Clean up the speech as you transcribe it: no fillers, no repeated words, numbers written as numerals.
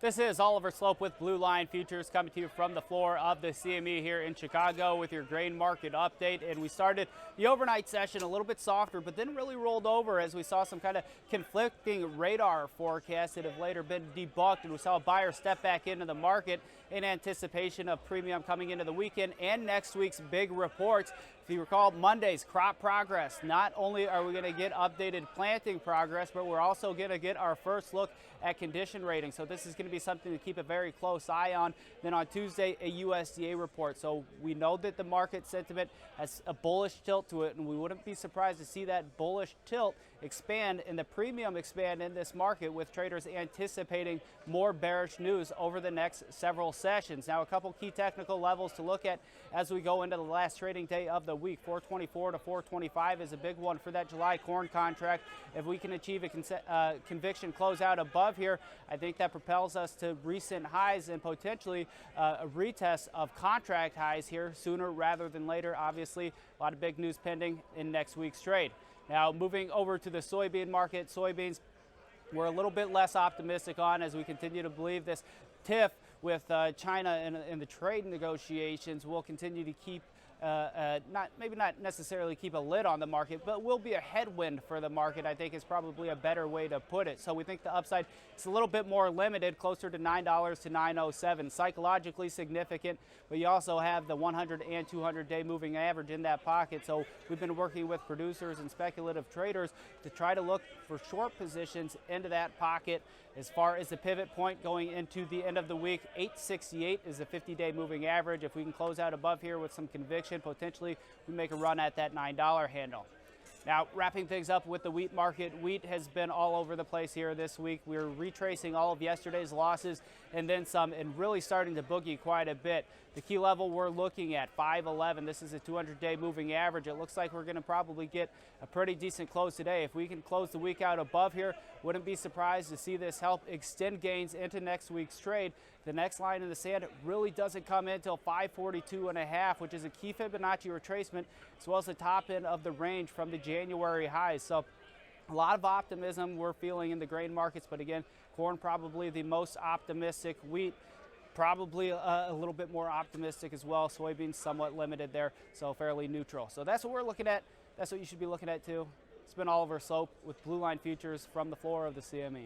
This is Oliver Slope with Blue Line Futures coming to you from the floor of the CME here in Chicago with your grain market update. And we started the overnight session a little bit softer, but then really rolled over as we saw some kind of conflicting radar forecasts that have later been debunked. And we saw a buyer step back into the market in anticipation of premium coming into the weekend and next week's big reports. If you recall, Monday's crop progress. Not only are we going to get updated planting progress, but we're also going to get our first look at condition rating. So this is going to be something to keep a very close eye on. Then on Tuesday, a USDA report. So we know that the market sentiment has a bullish tilt to it, and we wouldn't be surprised to see that bullish tilt expand and the premium expand in this market, with traders anticipating more bearish news over the next several sessions. Now, a couple key technical levels to look at as we go into the last trading day of the week. 424 to 425 is a big one for that July corn contract. If we can achieve a conviction closeout above here, I think that propels us to recent highs and potentially a retest of contract highs here sooner rather than later. Obviously, a lot of big news pending in next week's trade. Now, moving over to the soybean market, soybeans we're a little bit less optimistic on as we continue to believe this tiff with China in the trade negotiations will continue to keep maybe not necessarily keep a lid on the market, but will be a headwind for the market, I think is probably a better way to put it. So we think the upside is a little bit more limited, closer to $9 to $9.07. Psychologically significant, but you also have the 100 and 200-day moving average in that pocket. So we've been working with producers and speculative traders to try to look for short positions into that pocket. As far as the pivot point going into the end of the week, 868 is the 50-day moving average. If we can close out above here with some conviction, potentially we make a run at that $9 handle. Now, wrapping things up with the wheat market, wheat has been all over the place here this week. We're retracing all of yesterday's losses and then some, and really starting to boogie quite a bit. The key level we're looking at, 511. This is a 200-day moving average. It looks like we're going to probably get a pretty decent close today. If we can close the week out above here, wouldn't be surprised to see this help extend gains into next week's trade. The next line in the sand really doesn't come in until 542.5, which is a key Fibonacci retracement, as well as the top end of the range from the January highs. So a lot of optimism we're feeling in the grain markets, but again, corn probably the most optimistic, wheat probably a little bit more optimistic as well. Soybeans somewhat limited there, so fairly neutral. So that's what we're looking at. That's what you should be looking at too. It's been Oliver Slope with Blue Line Futures from the floor of the CME.